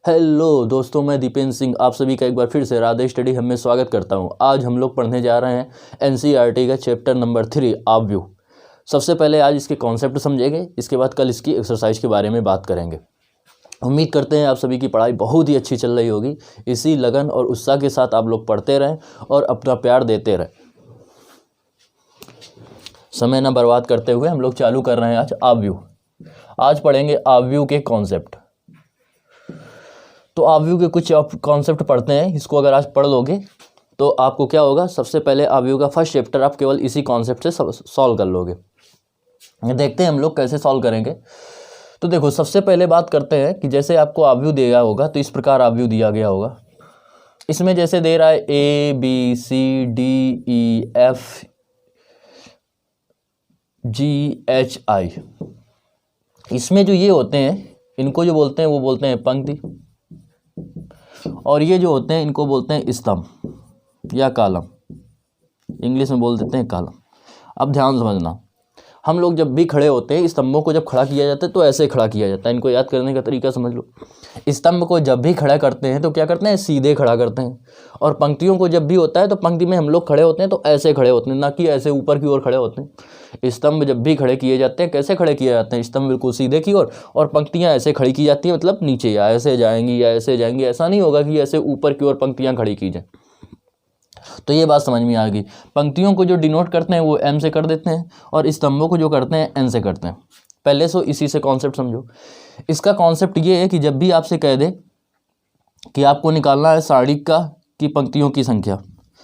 Hello दोस्तों, मैं दीपेंद्र सिंह आप सभी का एक बार फिर से राधे स्टडी हम में स्वागत करता हूं। आज हम लोग पढ़ने जा रहे हैं एनसीईआरटी का चैप्टर नंबर 3 ऑब्व्यू। सबसे पहले आज इसके कॉन्सेप्ट समझेंगे, इसके बाद कल इसकी एक्सरसाइज के बारे में बात करेंगे। उम्मीद करते हैं आप सभी की पढ़ाई बहुत ही अच्छी चल रही होगी। इसी लगन और उत्साह के साथ आप लोग पढ़ते रहें और अपना प्यार देते रहें। समय न बर्बाद करते हुए हम लोग चालू कर रहे हैं आज ऑब्व्यू। आज पढ़ेंगे ऑब्व्यू के कॉन्सेप्ट। तो ऑब्व्यू के कुछ कॉन्सेप्ट पढ़ते हैं। इसको अगर आज पढ़ लोगे तो आपको क्या होगा, सबसे पहले ऑब्व्यू का फर्स्ट चैप्टर आप केवल इसी कॉन्सेप्ट से सॉल्व कर लोगे। देखते हैं हम लोग कैसे सॉल्व करेंगे। तो देखो, सबसे पहले बात करते हैं कि जैसे आपको ऑब्व्यू दिया होगा तो इस प्रकार ऑब्व्यू दिया गया होगा। इसमें जैसे दे रहा है ABCDEFGHI। इसमें जो ये होते हैं इनको जो बोलते हैं वो बोलते हैं पंक्ति, और ये जो होते हैं इनको बोलते हैं स्तंभ या कॉलम। इंग्लिश में बोल देते हैं कॉलम। अब ध्यान समझना, हम लोग जब भी खड़े होते हैं, स्तंभों को जब खड़ा किया जाता है तो ऐसे खड़ा किया जाता है। इनको याद करने का तरीका समझ लो। स्तंभ को जब भी खड़ा करते हैं तो क्या करते हैं, सीधे खड़ा करते हैं। और पंक्तियों को जब भी होता है तो पंक्ति में हम लोग खड़े होते हैं तो ऐसे खड़े होते हैं, ना कि ऐसे ऊपर की ओर खड़े होते हैं। स्तंभ जब भी खड़े किए जाते हैं, कैसे खड़े किए जाते हैं, स्तंभ बिल्कुल सीधे की ओर, और पंक्तियां ऐसे खड़ी की जाती है, मतलब नीचे या ऐसे जाएंगी या ऐसे जाएंगी। ऐसा नहीं होगा कि ऐसे ऊपर की ओर पंक्तियां खड़ी की जाए। तो ये बात समझ में आ गई। पंक्तियों को जो डिनोट करते हैं वो एम से कर देते हैं और स्तंभों को जो करते हैं एन से करते हैं। पहले सो इसी से कॉन्सेप्ट समझो। इसका कॉन्सेप्ट ये है कि जब भी आपसे कह दे कि आपको निकालना है साड़ी का की पंक्तियों की संख्या,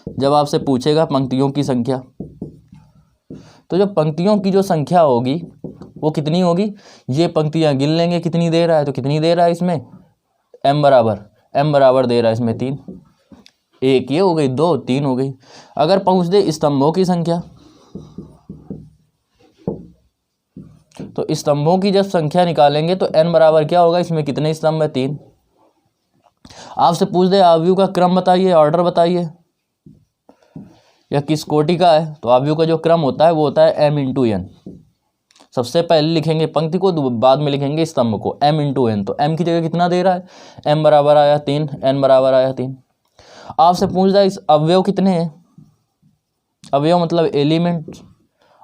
जब आपसे पूछेगा पंक्तियों की संख्या, तो जो पंक्तियों की जो संख्या होगी वो कितनी होगी, ये पंक्तियां गिन लेंगे कितनी दे रहा है। तो कितनी दे रहा है इसमें, एम बराबर दे रहा है इसमें 3। एक ये हो गई, 2 3 हो गई। अगर पूछ दे स्तंभों की संख्या, तो स्तंभों की जब संख्या निकालेंगे तो n बराबर क्या होगा, इसमें कितने स्तंभ है, 3। आपसे पूछ दे ऑब्व्यू का क्रम बताइए, ऑर्डर बताइए, या किस कोटि का है, तो ऑब्व्यू का जो क्रम होता है वो होता है m × n। सबसे पहले लिखेंगे पंक्ति को, बाद में लिखेंगे स्तंभ को, m × n। तो m की जगह कितना दे रहा है, m बराबर आया 3, n बराबर आया 3। आपसे पूछ रहा है इस अवयव कितने हैं, अवयव मतलब एलिमेंट।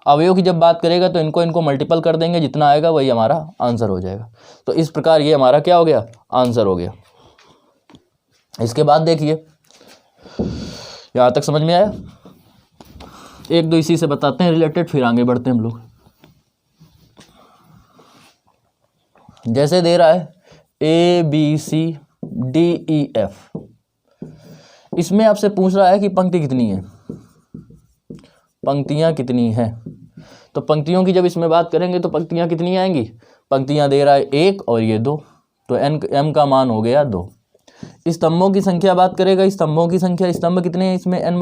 अवयव की जब बात करेगा तो इनको मल्टीपल कर देंगे, जितना आएगा वही हमारा आंसर हो जाएगा। तो इस प्रकार ये हमारा क्या हो गया, आंसर हो गया। इसके बाद देखिए, यहां तक समझ में आया। एक दो इसी से बताते हैं रिलेटेड, फिर आगे बढ़ते हैं हम लोग। जैसे दे रहा है ABCDEF, इसमें आपसे पूछ रहा है कि पंक्ति कितनी है, पंक्तियां कितनी हैं। तो पंक्तियों की जब इसमें बात करेंगे तो पंक्तियां कितनी आएंगी, पंक्तियां दे रहा है 1 और ये 2, तो m का मान हो गया 2। स्तंभों की संख्या बात करेगा, स्तंभों की संख्या, स्तंभ कितने हैं इसमें, n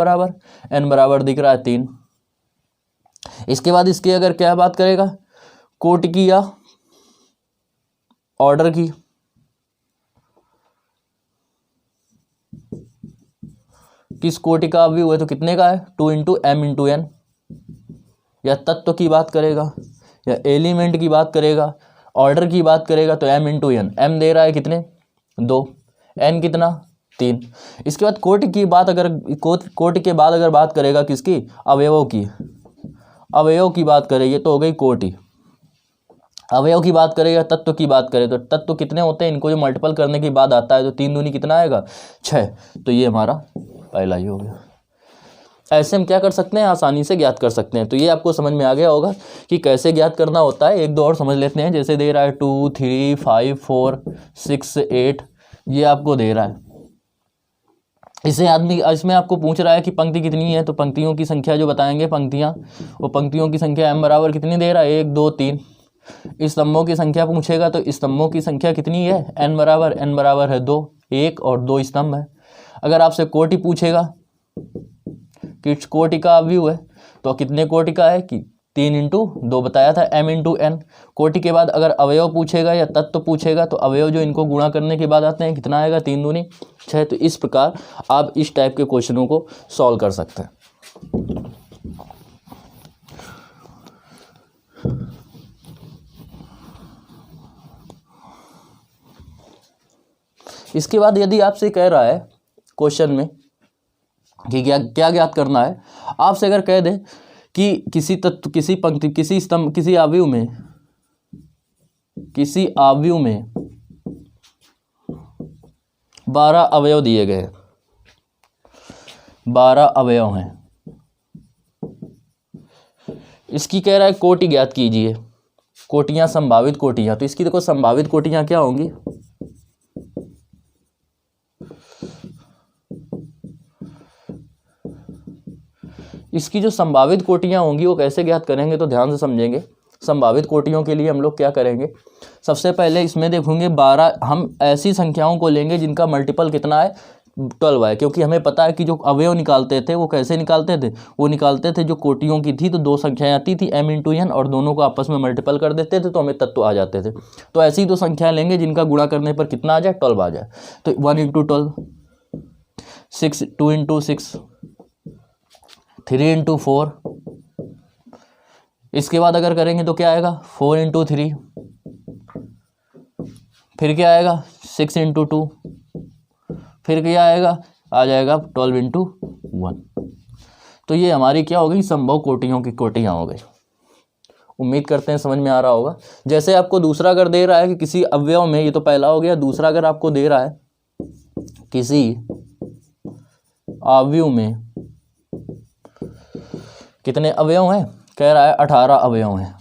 बराबर दिख रहा है 3। इसके बाद इसकी अगर क्या बात करेगा, कोटि की या ऑर्डर की, किस कोटि का ऑब्व्यू है तो कितने का है, 2 × m × n। या तत्व की बात करेगा या एलिमेंट की बात करेगा, ऑर्डर की बात करेगा तो m × n। m दे रहा है कितने, 2, n कितना, 3। इसके बाद कोटि की बात, अगर कोटि के बाद अगर बात करेगा किसकी, अवयवों की, अवयव की बात करेगी तो हो गई कोटि। अवयव की बात करेगा, तत्व की बात करें तो तत्व कितने होते हैं, इनको जो मल्टीपल करने के बाद आता है तो 3 दूनी कितना आएगा, 6। तो ये हमारा पहला ही हो गया। ऐसे हम क्या कर सकते हैं, आसानी से ज्ञात कर सकते हैं। तो ये आपको समझ में आ गया होगा कि कैसे ज्ञात करना होता है। एक दो और समझ लेते हैं। जैसे दे रहा है 2 3 5 4 6 8, ये आपको दे रहा है। इसमें आपको पूछ रहा है कि पंक्ति कितनी है, तो पंक्तियों की संख्या जो बताएंगे पंक्तियां, वो पंक्तियों की संख्या m बराबर कितनी दे रहा है, 1 2 3। स्तंभों की संख्या पूछेगा तो स्तंभों की संख्या कितनी है, n बराबर है 2, 1 और 2 स्तंभ है। अगर आपसे कोटि पूछेगा कि कोटि का ऑब्व्यू है तो कितने कोटि का है, कि 3 × 2 बताया था, m × n। कोटि के बाद अगर अवयव पूछेगा या तत्व पूछेगा तो अवयव जो इनको गुणा करने के बाद आते हैं, कितना आएगा, 3 दूनी 6। तो इस प्रकार आप इस टाइप के क्वेश्चनों को सॉल्व कर सकते हैं। इसके बाद यदि आपसे कह रहा है क्वेश्चन में कि क्या क्या ज्ञात करना है, आपसे अगर कह दे कि किसी तत्व, किसी पंक्ति, किसी स्तंभ, किसी आव्यूह में 12 अवयव दिए गए, 12 अवयव हैं, इसकी कह रहा है कोटि ज्ञात कीजिए, कोटियां, संभावित कोटियां। तो इसकी देखो संभावित कोटियां क्या होंगी, इसकी जो संभावित कोटियां होंगी वो कैसे ज्ञात करेंगे, तो ध्यान से समझेंगे। संभावित कोटियों के लिए हम लोग क्या करेंगे, सबसे पहले इसमें देखेंगे 12, हम ऐसी संख्याओं को लेंगे जिनका मल्टीपल कितना है, 12 है, क्योंकि हमें पता है कि जो अवयव निकालते थे वो कैसे निकालते थे, वो निकालते थे जो कोटियों की थी तो 2 संख्याएं आती थी m इंटू n, और दोनों को आपस में मल्टीपल कर देते थे तो हमें तत्व आ जाते थे। तो ऐसी 2 संख्याएं लेंगे जिनका गुणा करने पर कितना आ जाए, 12 आ जाए। तो 1 इंटू 12, 6, 2 इंटू 6, 3 इंटू 4, इसके बाद अगर करेंगे तो क्या आएगा, 4 इंटू 3, फिर क्या आएगा 6 इंटू 2, फिर क्या आएगा, आ जाएगा 12 इंटू 1। तो ये हमारी क्या हो गई, संभव कोटियों की कोटियाँ हो गई। उम्मीद करते हैं समझ में आ रहा होगा। जैसे आपको दूसरा अगर दे रहा है कि किसी अवयव में, ये तो पहला हो गया, दूसरा अगर आपको दे रहा है किसी अवयव में कितने अवयव हैं, कह रहा है 18 अवयव हैं,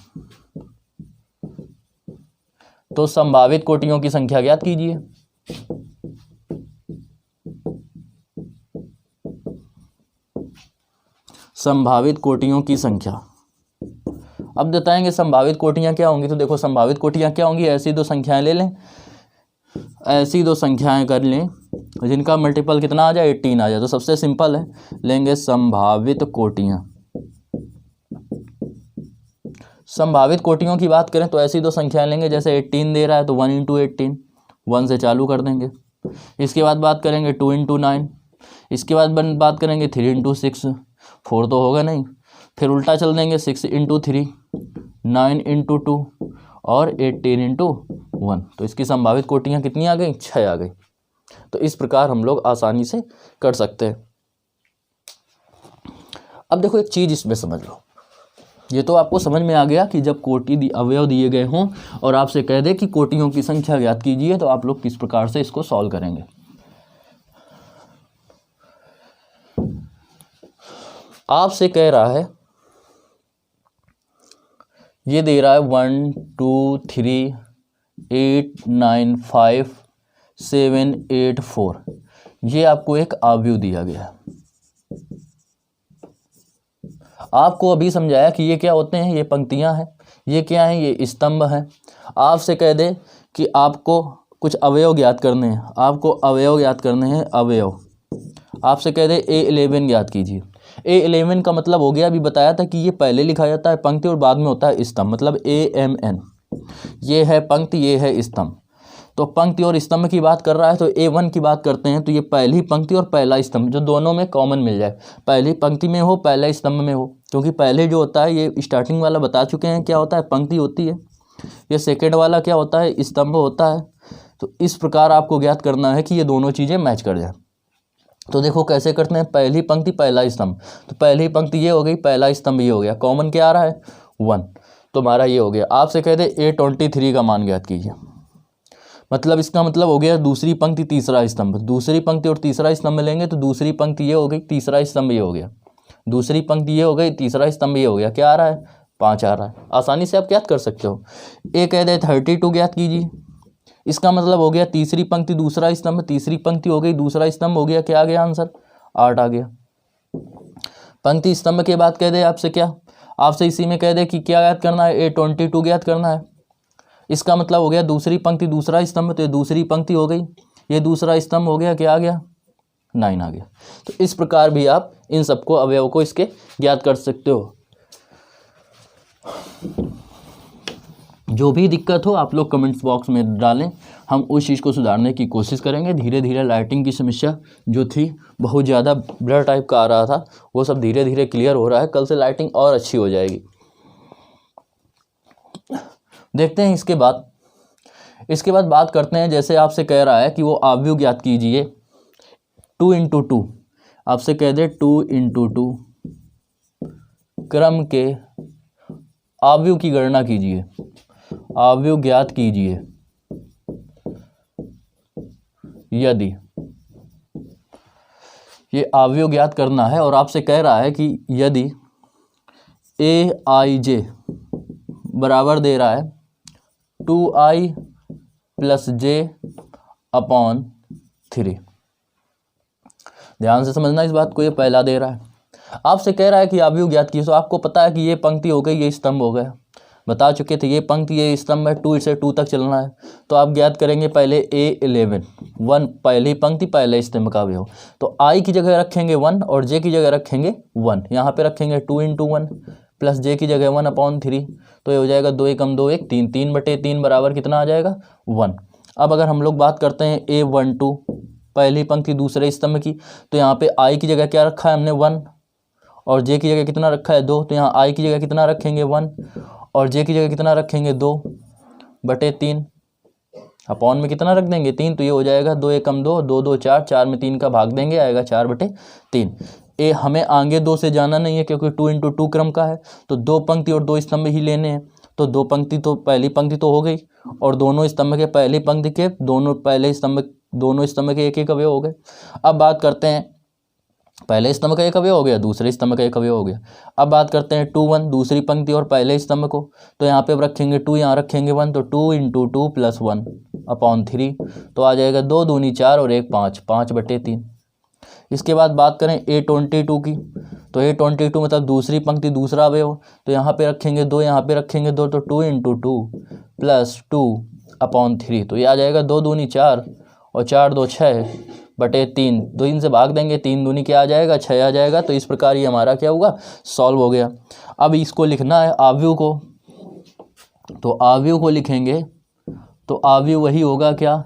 तो संभावित कोटियों की संख्या ज्ञात कीजिए। संभावित कोटियों की संख्या, अब बताएंगे संभावित कोटियां क्या होंगी। तो देखो संभावित कोटियां क्या होंगी, ऐसी 2 संख्याएं ले लें, ऐसी 2 संख्याएं कर लें जिनका मल्टीपल कितना आ जाए, 18 आ जाए। तो सबसे सिंपल है, लेंगे संभावित कोटियां। संभावित कोटियों की बात करें तो ऐसी 2 संख्याएं लेंगे, जैसे 18 दे रहा है तो 1 इंटू 18, 1 से चालू कर देंगे। इसके बाद बात करेंगे 2 इंटू 9, इसके बाद बात करेंगे 3 इंटू 6, 4 तो होगा नहीं, फिर उल्टा चल देंगे 6 इंटू 3, 9 इंटू 2 और 18 इंटू 1। तो इसकी संभावित कोटियाँ कितनी आ गई, 6 आ गई। तो इस प्रकार हम लोग आसानी से कर सकते हैं। अब देखो एक चीज़ इसमें समझ लो, ये तो आपको समझ में आ गया कि जब कोटि अवयव दिए गए हों और आपसे कह दे कि कोटियों की संख्या ज्ञात कीजिए, तो आप लोग किस प्रकार से इसको सॉल्व करेंगे। आपसे कह रहा है, ये दे रहा है 1 2 3 8 9 5 7 8 4, ये आपको एक अवयव दिया गया है। आपको अभी समझाया कि ये क्या होते हैं, ये पंक्तियां हैं, ये क्या हैं, ये स्तंभ हैं। आपसे कह दे कि आपको कुछ अवयव ज्ञात करने हैं, आपको अवयव ज्ञात करने हैं, अवयव। आपसे कह दे A11 ज्ञात कीजिए। A11 का मतलब हो गया, अभी बताया था कि ये पहले लिखा जाता है पंक्ति और बाद में होता है स्तंभ, मतलब AMN। ये है पंक्ति, ये है स्तंभ। तो पंक्ति और स्तंभ की बात कर रहा है तो A1 की बात करते हैं, तो ये पहली पंक्ति और पहला स्तंभ जो दोनों में कॉमन मिल जाए, पहली पंक्ति में हो, पहला स्तंभ में हो। क्योंकि पहले जो होता है, ये स्टार्टिंग वाला बता चुके हैं क्या होता है, पंक्ति होती है। ये सेकेंड वाला क्या होता है, स्तंभ होता है। तो इस प्रकार आपको ज्ञात करना है कि ये दोनों चीज़ें मैच कर जाए। तो देखो कैसे करते हैं, पहली पंक्ति पहला स्तंभ, तो पहली पंक्ति ये हो गई, पहला स्तंभ ये हो गया, कॉमन क्या आ रहा है 1, तो हमारा ये हो गया। आपसे कह दे A23 का मान ज्ञात कीजिए, मतलब इसका मतलब हो गया दूसरी पंक्ति तीसरा स्तंभ। दूसरी पंक्ति और तीसरा स्तंभ लेंगे तो दूसरी पंक्ति ये हो गई, तीसरा स्तंभ ये हो गया, दूसरी पंक्ति ये हो गई, तीसरा स्तंभ ये हो गया। क्या आ रहा है, 5 आ रहा है। आसानी से आप ज्ञात कर सकते हो। ए कह दे 32 ज्ञात कीजिए, इसका मतलब हो गया तीसरी पंक्ति दूसरा स्तंभ, तीसरी पंक्ति हो गई दूसरा स्तंभ हो गया, क्या आ गया आंसर, 8 आ गया। पंक्ति स्तंभ के बाद कह दे आपसे क्या, आपसे इसी में कह दे कि क्या ज्ञात करना है, A22 ज्ञात करना है। इसका मतलब हो गया दूसरी पंक्ति दूसरा स्तंभ, तो ये दूसरी पंक्ति हो गई, ये दूसरा स्तंभ हो गया, क्या आ गया, 9 आ गया। तो इस प्रकार भी आप इन सबको अवयव को इसके ज्ञात कर सकते हो। जो भी दिक्कत हो आप लोग कमेंट्स बॉक्स में डालें, हम उस चीज़ को सुधारने की कोशिश करेंगे। धीरे धीरे लाइटिंग की समस्या जो थी, बहुत ज़्यादा ब्लर टाइप का आ रहा था, वो सब धीरे धीरे क्लियर हो रहा है। कल से लाइटिंग और अच्छी हो जाएगी। देखते हैं इसके बाद इसके बाद बात करते हैं, जैसे आपसे कह रहा है कि वो आव्यूह ज्ञात कीजिए 2 × 2, आपसे कह दे 2 × 2 क्रम के आव्यूह की गणना कीजिए, आव्यूह ज्ञात कीजिए यदि, ये आव्यूह ज्ञात करना है और आपसे कह रहा है कि यदि aij बराबर दे रहा है 2i + j/3। ध्यान से समझना इस बात को, ये पहला दे रहा है, आपसे कह रहा है कि आव्यूह ज्ञात कीजिए। तो आपको पता है कि ये पंक्ति हो गई, ये स्तंभ हो गया, बता चुके थे, ये पंक्ति ये स्तंभ है, 2 से 2 तक चलना है। तो आप ज्ञात करेंगे पहले A11 1, पहली पंक्ति पहले स्तंभ का अवयव, तो i की जगह रखेंगे 1 और j की जगह रखेंगे 1, यहाँ पे रखेंगे 2 × 1 प्लस j की जगह 1/3, तो ये हो जाएगा 2 × 2 = 3, 3/3 बराबर कितना आ जाएगा 1। अब अगर हम लोग बात करते हैं A12 पहली पंक्ति दूसरे स्तंभ की, तो यहाँ पे i की जगह क्या रखा है हमने 1 और j की जगह कितना रखा है 2, तो यहाँ i की जगह कितना रखेंगे 1 और j की जगह कितना रखेंगे 2/3, अपॉन में कितना रख देंगे 3, तो ये हो जाएगा 2 × 2 2 2 4, 4 में 3 का भाग देंगे, आएगा 4/3। ए हमें आगे 2 से जाना नहीं है क्योंकि 2 × 2 क्रम का है, तो 2 पंक्ति और 2 स्तंभ ही लेने हैं। तो 2 पंक्ति तो पहली पंक्ति तो हो गई और दोनों स्तंभ के पहली पंक्ति के दोनों स्तंभ के एक अवयव हो गए। अब बात करते हैं, पहले स्तंभ का एक अवयव हो गया, दूसरे स्तंभ का एक अवयव हो गया। अब बात करते हैं 2 1 दूसरी पंक्ति और पहले स्तंभ को, तो यहाँ पे रखेंगे 2, यहाँ रखेंगे 1, तो 2 × 2 + 1/3, तो आ जाएगा 2 दूनी 4 और 1 5, 5/3। इसके बाद बात करें A22 की, तो A22 मतलब दूसरी पंक्ति दूसरा अवयव, तो यहाँ पे रखेंगे 2, यहाँ पे रखेंगे 2, तो 2 × 2 + 2/3, तो ये आ जाएगा 2 दूनी 4 और 4 2 6/3, 2 से भाग देंगे, 3 दूनी क्या आ जाएगा 6 आ जाएगा। तो इस प्रकार ये हमारा क्या होगा सॉल्व हो गया। अब इसको लिखना है आव्यूह को, तो आव्यूह को लिखेंगे तो आव्यूह वही होगा क्या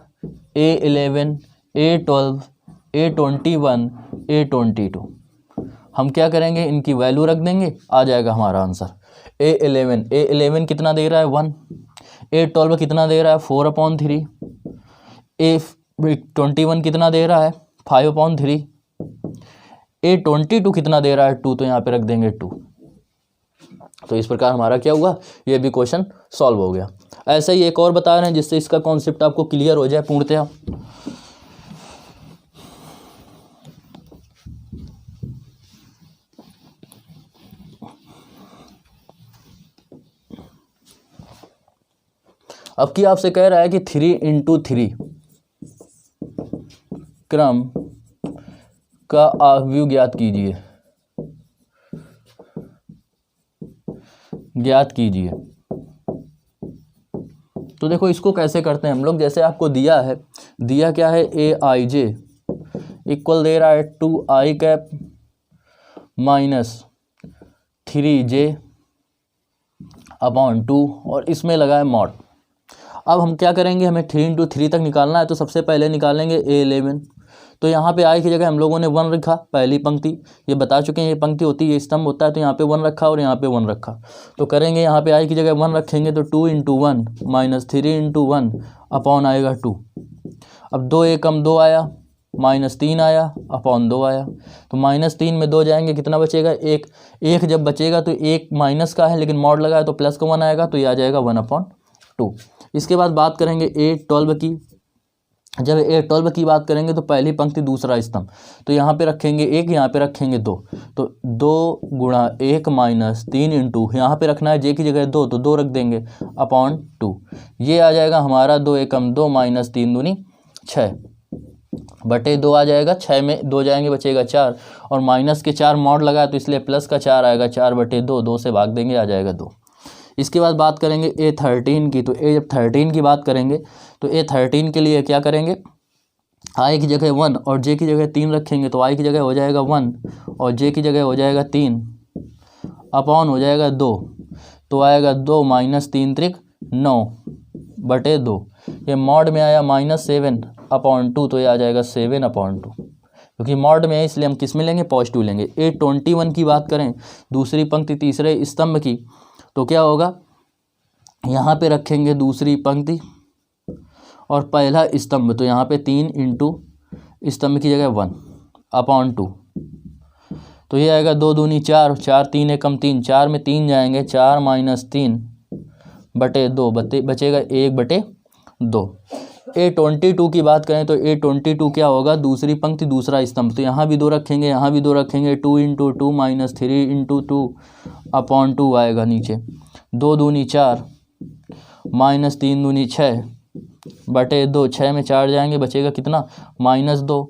A11 A12 A21 A22। हम क्या करेंगे इनकी वैल्यू रख देंगे, आ जाएगा हमारा आंसर। A11 कितना दे रहा है 1, A12 कितना दे रहा है 4/3, A21 कितना दे रहा है 5/3, A22 कितना दे रहा है 2, तो यहाँ पे रख देंगे 2। तो इस प्रकार हमारा क्या हुआ, ये भी क्वेश्चन सॉल्व हो गया। ऐसा ही एक और बता रहे हैं जिससे इसका कॉन्सेप्ट आपको क्लियर हो जाए पूर्णतया। अब की आपसे कह रहा है कि 3 × 3 क्रम का आव्यूह ज्ञात कीजिए, ज्ञात कीजिए। तो देखो इसको कैसे करते हैं हम लोग, जैसे आपको दिया है, दिया क्या है Aij इक्वल दे रहा है 2i कैप - 3j/2 और इसमें लगा है मॉड। अब हम क्या करेंगे, हमें 3 × 3 तक निकालना है, तो सबसे पहले निकालेंगे A11। तो यहाँ पे i की जगह हम लोगों ने 1 रखा, पहली पंक्ति ये बता चुके हैं, ये पंक्ति होती है, ये स्तंभ होता है, तो यहाँ पे 1 रखा और यहाँ पे 1 रखा। तो करेंगे यहाँ पे i की जगह 1 रखेंगे, तो 2 × 1 - 3 × 1 अपॉन आएगा 2। अब 2 × 2 आया, -3 आया अपॉन 2 आया, तो -3 में 2 जाएंगे, कितना बचेगा 1। 1 जब बचेगा तो 1 माइनस का है लेकिन मॉड लगा है तो प्लस का 1 आएगा, तो ये आ जाएगा 1/2। इसके बाद बात करेंगे A12 की। जब A12 की बात करेंगे तो पहली पंक्ति दूसरा स्तंभ, तो यहाँ पे रखेंगे 1, यहाँ पे रखेंगे 2, तो 2 × 1 - 3 × यहाँ पे रखना है j की जगह 2, तो 2 रख देंगे अपॉन 2। ये आ जाएगा हमारा 2 × 2 - 3 दूनी 6/2 आ जाएगा। 6 में 2 जाएंगे, बचेगा 4 और माइनस के 4 मॉड लगा तो इसलिए प्लस का 4 आएगा, 4/2, 2 से भाग देंगे, आ जाएगा 2। इसके बाद बात करेंगे A13 की, तो A13 की बात करेंगे तो A13 के लिए क्या करेंगे, i की जगह 1 और j की जगह 3 रखेंगे, तो i की जगह हो जाएगा 1 और j की जगह हो जाएगा 3 अपॉन हो जाएगा 2, तो आएगा 2 - 3 × 9/2। ये मॉड में आया -7/2, तो ये आ जाएगा 7/2, क्योंकि मॉड में है इसलिए हम किस में लेंगे, पॉजिटिव लेंगे। A21 की बात करें, दूसरी पंक्ति तीसरे स्तंभ की, तो क्या होगा, यहाँ पे रखेंगे दूसरी पंक्ति और पहला स्तंभ, तो यहाँ पे 3 इंटू स्तंभ की जगह 1 अपॉन 2, तो ये आएगा 2 दूनी 4, 4 3 एकम 3, 4 में 3 जाएंगे, 4 माइनस 3 बटे 2 बचेगा 1 बटे 2। A22 की बात करें तो A22 क्या होगा, दूसरी पंक्ति दूसरा स्तंभ, तो यहाँ भी 2 रखेंगे, यहाँ भी 2 रखेंगे, 2 इंटू 2 माइनस 3 इंटू 2 अपॉन 2 आएगा नीचे, 2 दूनी 4 माइनस 3 दूनी 6 बटे 2, 6 में 4 जाएंगे, बचेगा कितना, माइनस 2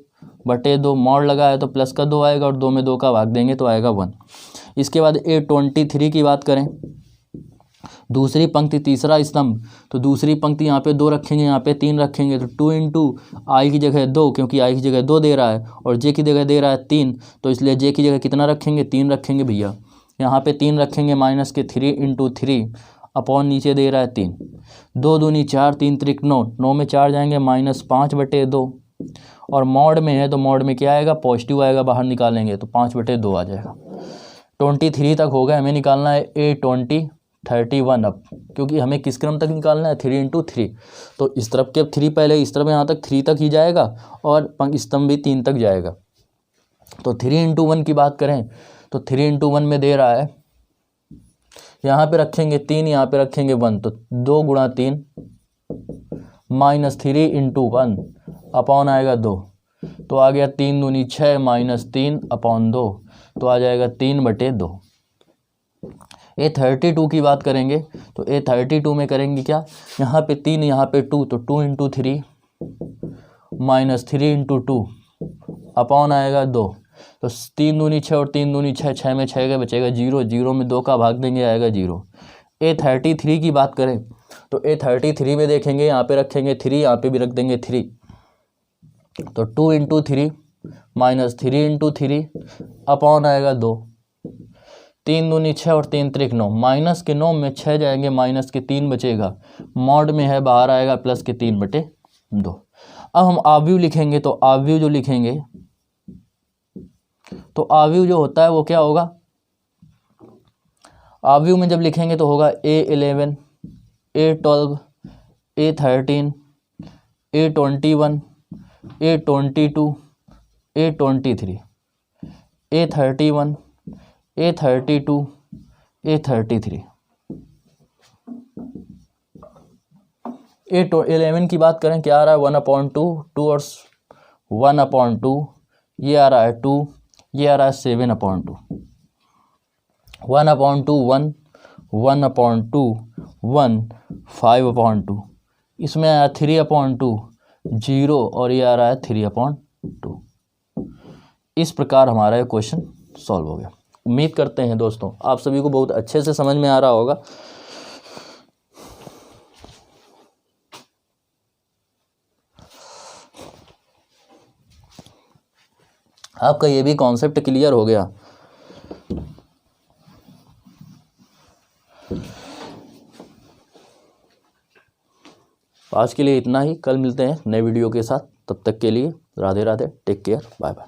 बटे 2, मॉड लगा है तो प्लस का 2 आएगा और 2 में 2 का भाग देंगे तो आएगा 1। इसके बाद A23 की बात करें, दूसरी पंक्ति तीसरा स्तंभ, तो दूसरी पंक्ति यहाँ पे 2 रखेंगे, यहाँ पे 3 रखेंगे, तो 2 इंटू आई की जगह 2, क्योंकि आई की जगह 2 दे रहा है और जे की जगह दे रहा है 3, तो इसलिए जे की जगह कितना रखेंगे, 3 रखेंगे भैया, यहाँ पे 3 रखेंगे, माइनस के 3 इंटू 3 अपॉन नीचे दे रहा है 3, 2 दूनी 4 3 त्रिक 9, 9 में 4 जाएंगे, माइनस 5 बटे 2, और मॉड में है तो मॉड में क्या आएगा, पॉजिटिव आएगा, बाहर निकालेंगे तो 5 बटे 2 आ जाएगा। 23 तक हो गया, हमें निकालना है A31 अब, क्योंकि हमें किस क्रम तक निकालना है, 3 इंटू 3, तो इस तरफ के 3 पहले, इस तरफ यहाँ तक 3 तक ही जाएगा और स्तंभ भी 3 तक जाएगा। तो 3 इंटू 1 की बात करें तो 3 इंटू 1 में दे रहा है, यहाँ पे रखेंगे 3, यहाँ पे रखेंगे 1, तो 2 गुणा 3 माइनस 3 इंटू 1 अपॉन आएगा 2, तो आ गया 3 दूनी 6 माइनस 3 अपॉन 2, तो आ जाएगा 3 बटे 2। A32 की बात करेंगे तो A32 में करेंगे क्या, यहाँ पे 3 यहाँ पे 2, तो 2 इंटू 3 माइनस 3 इंटू 2 अपॉन आएगा 2, तो 3 दूनी 6 और 3 दूनी 6, 6 में 6 का बचेगा 0, 0 में 2 का भाग देंगे आएगा 0। A33 की बात करें तो A33 में देखेंगे, यहाँ पे रखेंगे 3, यहाँ पे भी रख देंगे 3, तो 2 इंटू 3 माइनस 3 इंटू 3 अपॉन आएगा 2, 3 दूनी 6 और 3 त्रिक 9, माइनस के 9 में 6 जाएंगे, माइनस के 3 बचेगा, मॉड में है बाहर आएगा प्लस के 3 बटे 2। अब हम आव्यूह लिखेंगे, तो आव्यूह जो लिखेंगे तो आव्यूह जो होता है वो क्या होगा, आव्यूह में जब लिखेंगे तो होगा A11 A12 A13 A21 A22 A23 A31 A32 A33। A11 की बात करें क्या आ रहा है, 1/2, 2 और 1/2, ये आ रहा है 2, ये आ रहा है 7/2, 1/2 1, 1/2 1, 5/2, इसमें आया 3/2 0, और ये आ रहा है 3/2। इस प्रकार हमारा ये क्वेश्चन सॉल्व हो गया। उम्मीद करते हैं दोस्तों आप सभी को बहुत अच्छे से समझ में आ रहा होगा। आपका ये भी कॉन्सेप्ट क्लियर हो गया। आज के लिए इतना ही, कल मिलते हैं नए वीडियो के साथ, तब तक के लिए Radhe Radhe, take care, bye bye.